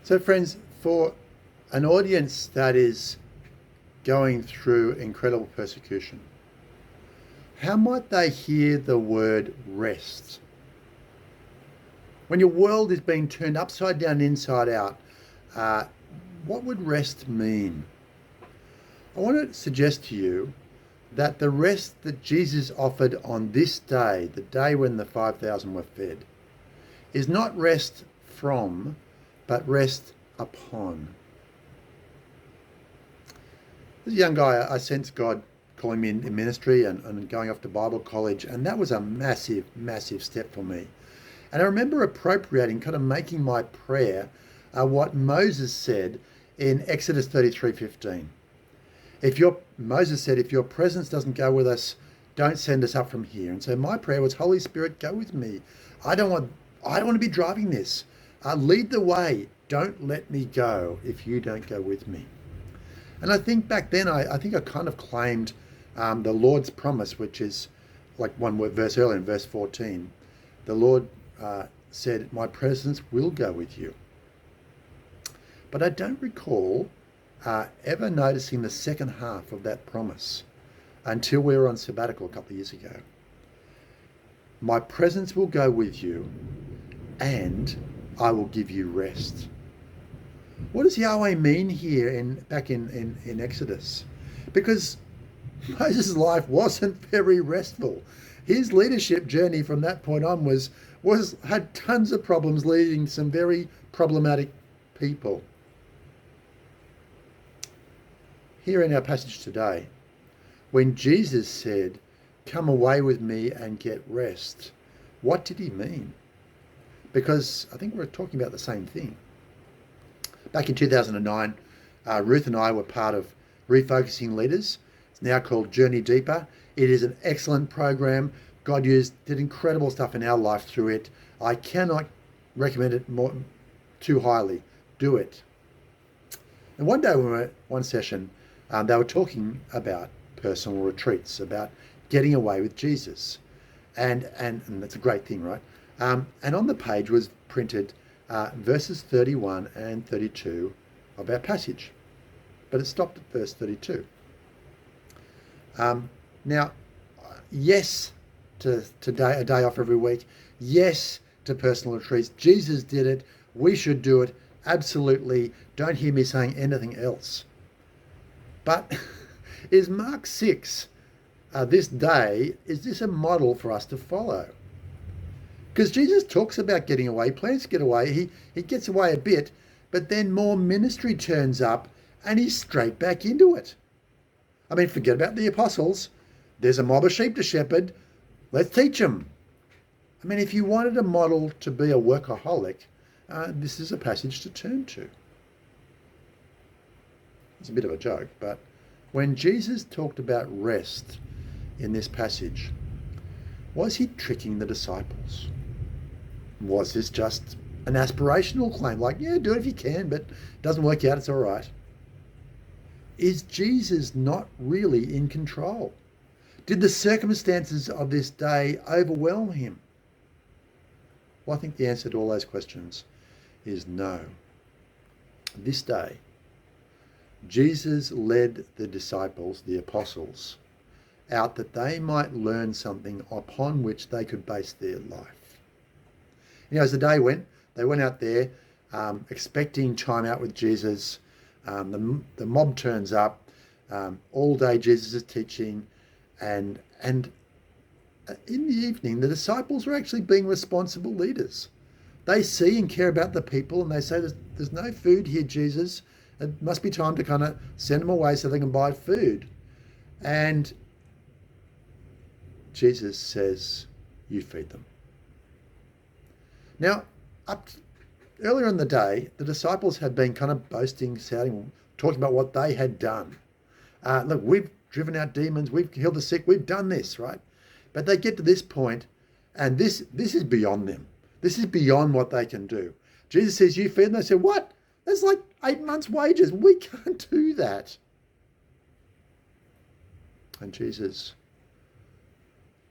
So, friends, for an audience that is going through incredible persecution, how might they hear the word rest? When your world is being turned upside down, inside out, uh, what would rest mean? I want to suggest to you that the rest that Jesus offered on this day, the day when the 5,000 were fed, is not rest from, but rest upon. As a young guy, I sensed God calling me in ministry and going off to Bible college, and that was a massive, massive step for me. And I remember appropriating, kind of making my prayer, what Moses said in Exodus 33:15. Moses said, if your presence doesn't go with us, don't send us up from here. And so my prayer was, Holy Spirit, go with me. I don't want to be driving this. Lead the way. Don't let me go if you don't go with me. And I think back then, I think I kind of claimed the Lord's promise, which is like verse earlier in verse 14. The Lord said, my presence will go with you. But I don't recall ever noticing the second half of that promise until we were on sabbatical a couple of years ago. My presence will go with you and I will give you rest. What does Yahweh mean here back in Exodus? Because Moses' life wasn't very restful. His leadership journey from that point on had tons of problems, leading some very problematic people. Here in our passage today, when Jesus said, come away with me and get rest, what did he mean? Because I think we're talking about the same thing. Back in 2009, Ruth and I were part of Refocusing Leaders. It's now called Journey Deeper. It is an excellent program. God did incredible stuff in our life through it. I cannot recommend it too highly. Do it. And one day we were at one session, they were talking about personal retreats, about getting away with Jesus. And that's a great thing, right? And on the page was printed verses 31 and 32 of our passage. But it stopped at verse 32. Now, yes to a day off every week. Yes to personal retreats. Jesus did it. We should do it. Absolutely. Don't hear me saying anything else. But is Mark 6, this day, is this a model for us to follow? Because Jesus talks about getting away, plans to get away. He gets away a bit, but then more ministry turns up and he's straight back into it. I mean, forget about the apostles. There's a mob of sheep to shepherd. Let's teach them. I mean, if you wanted a model to be a workaholic, this is a passage to turn to. It's a bit of a joke, but when Jesus talked about rest in this passage, was he tricking the disciples? Was this just an aspirational claim? Like, yeah, do it if you can, but it doesn't work out, it's all right. Is Jesus not really in control? Did the circumstances of this day overwhelm him? Well, I think the answer to all those questions is no. This day, Jesus led the disciples, the apostles, out that they might learn something upon which they could base their life. You know, as the day went, they went out there expecting time out with Jesus. The mob turns up. All day Jesus is teaching. And in the evening, the disciples are actually being responsible leaders. They see and care about the people and they say, there's no food here, Jesus. It must be time to kind of send them away so they can buy food. And Jesus says, you feed them. Now, earlier in the day, the disciples had been kind of boasting, shouting, talking about what they had done. Look, we've driven out demons, we've healed the sick, we've done this, right? But they get to this point, and this is beyond them. This is beyond what they can do. Jesus says, you feed them. They say, what? That's like 8 months' wages. We can't do that. And Jesus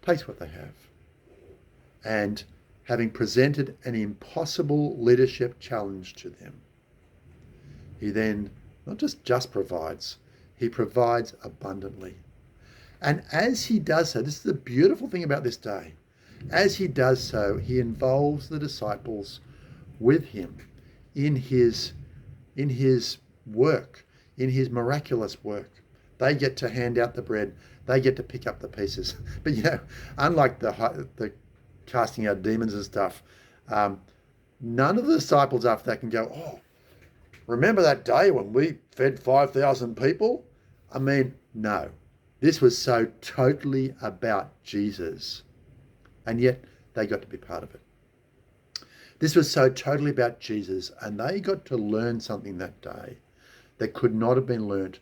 takes what they have. And having presented an impossible leadership challenge to them, he then not just provides, he provides abundantly. And as he does so, this is the beautiful thing about this day. As he does so, he involves the disciples with him in his work, in his miraculous work. They get to hand out the bread. They get to pick up the pieces. But unlike the casting out demons and stuff, none of the disciples after that can go, oh, remember that day when we fed 5,000 people? I mean, no. This was so totally about Jesus. And yet they got to be part of it. This was so totally about Jesus, and they got to learn something that day that could not have been learnt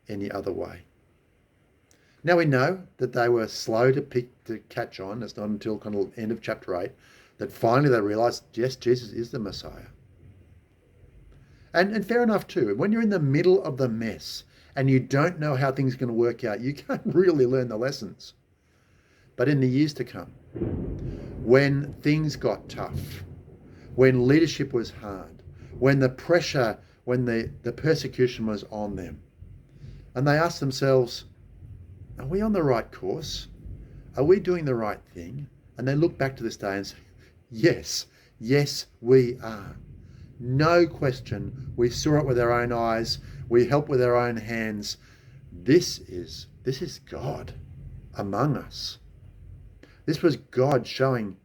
any other way. Now we know that they were slow to catch on. It's not until kind of end of chapter 8 that finally they realised, yes, Jesus is the Messiah. And fair enough too. When you're in the middle of the mess and you don't know how things are going to work out, you can't really learn the lessons. But in the years to come, when things got tough, when leadership was hard, when the pressure, when the persecution was on them, and they asked themselves, are we on the right course? Are we doing the right thing? And they look back to this day and say, yes, we are. No question. We saw it with our own eyes. We helped with our own hands. This is God among us. This was God showing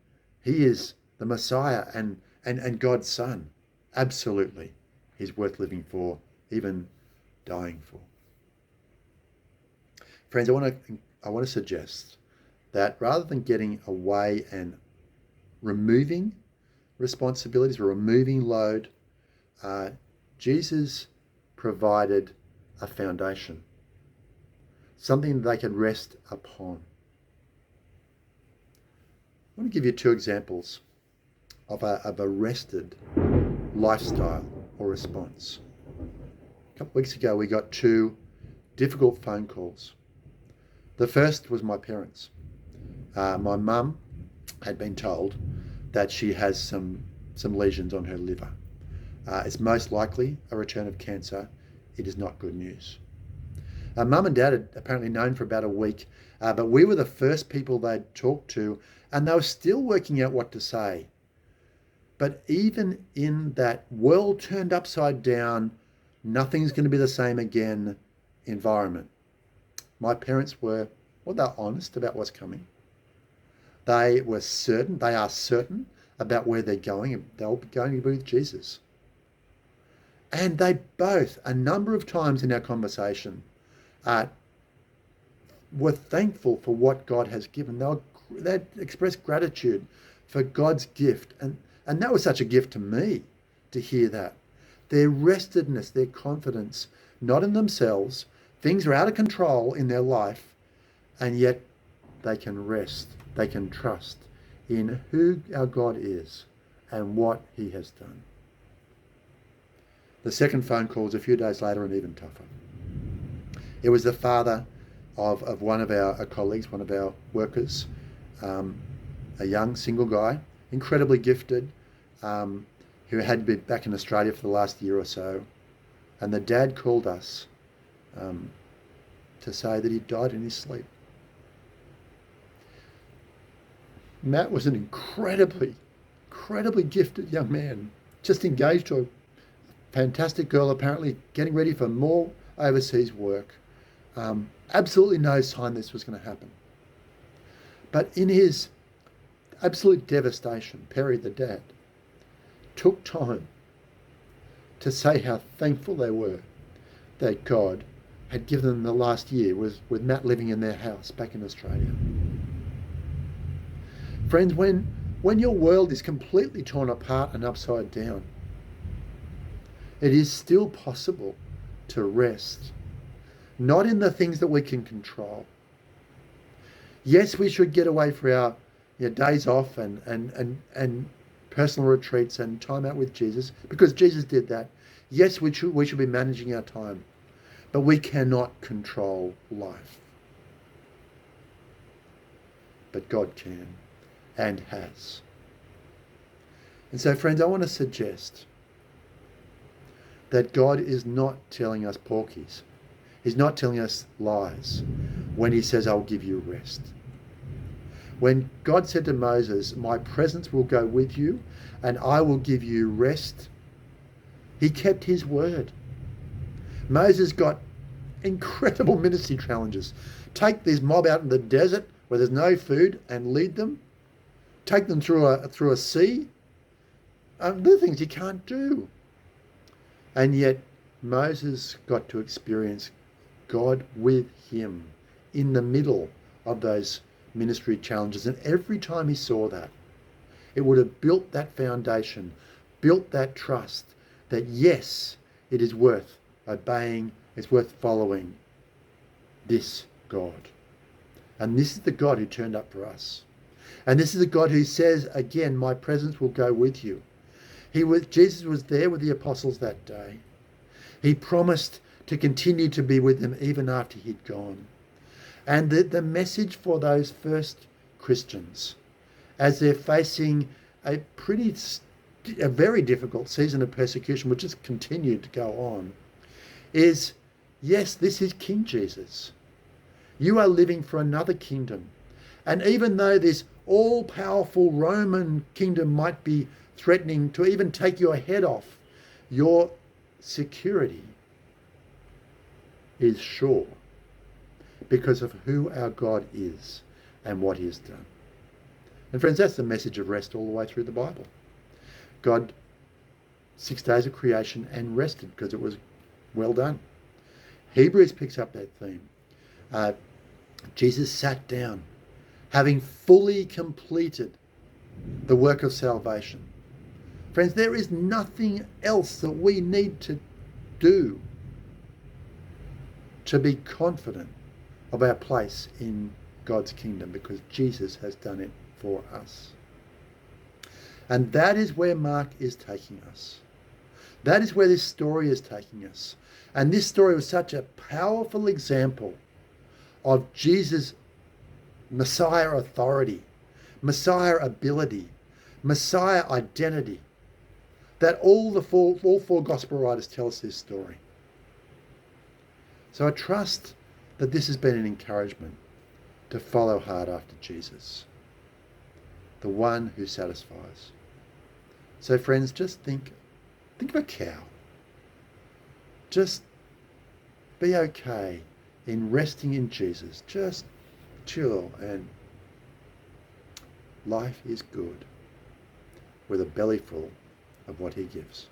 he is the Messiah and God's Son. Absolutely. He's worth living for, even dying for. Friends, I want to suggest that rather than getting away and removing responsibilities or removing load, Jesus provided a foundation, something that they could rest upon. I want to give you two examples of a rested lifestyle or response. A couple of weeks ago, we got two difficult phone calls. The first was my parents. My mum had been told that she has some lesions on her liver. It's most likely a return of cancer. It is not good news. Mum and Dad had apparently known for about a week, but we were the first people they'd talked to, and they were still working out what to say. But even in that world turned upside down, nothing's going to be the same again environment, my parents were honest about what's coming. They are certain about where they're going, and they'll be going to be with Jesus. And they both, a number of times in our conversation, were thankful for what God has given. They expressed gratitude for God's gift. And that was such a gift to me to hear that. Their restedness, their confidence, not in themselves. Things are out of control in their life, and yet they can rest. They can trust in who our God is and what he has done. The second phone call was a few days later and even tougher. It was the father of one of our colleagues, one of our workers, a young single guy, incredibly gifted, who had been back in Australia for the last year or so. And the dad called us to say that he died in his sleep. Matt was an incredibly gifted young man, just engaged to a fantastic girl, apparently getting ready for more overseas work. Absolutely no sign this was going to happen. But in his absolute devastation, Perry, the dad, took time to say how thankful they were that God had given them the last year with Matt living in their house back in Australia. Friends, when your world is completely torn apart and upside down, it is still possible to rest, not in the things that we can control. Yes, we should get away for our days off and personal retreats and time out with Jesus, because Jesus did that. Yes, we should be managing our time, but we cannot control life. But God can and has. And so, friends, I want to suggest that God is not telling us porkies. He's not telling us lies when he says, I'll give you rest. When God said to Moses, my presence will go with you and I will give you rest, he kept his word. Moses got incredible ministry challenges. Take this mob out in the desert where there's no food and lead them. Take them through a sea. There are things you can't do. And yet Moses got to experience God with him in the middle of those ministry challenges. And every time he saw that, it would have built that foundation, built that trust that yes, it is worth obeying, it's worth following this God. And this is the God who turned up for us. And this is the God who says, again, my presence will go with you. Jesus was there with the apostles that day. He promised to continue to be with them even after he'd gone. And the message for those first Christians, as they're facing a very difficult season of persecution, which has continued to go on, is, yes, this is King Jesus. You are living for another kingdom. And even though this all-powerful Roman kingdom might be threatening to even take your head off, your security is sure because of who our God is and what he has done. And friends, that's the message of rest all the way through the Bible. God, 6 days of creation and rested because it was well done. Hebrews picks up that theme. Jesus sat down, having fully completed the work of salvation. Friends, there is nothing else that we need to do to be confident of our place in God's kingdom, because Jesus has done it for us. And that is where Mark is taking us. That is where this story is taking us. And this story was such a powerful example of Jesus' Messiah authority, Messiah ability, Messiah identity, that all four gospel writers tell us this story. So I trust that this has been an encouragement to follow hard after Jesus, the one who satisfies. So friends, just think of a cow. Just be okay in resting in Jesus. Just chill, and life is good with a belly full of what he gives.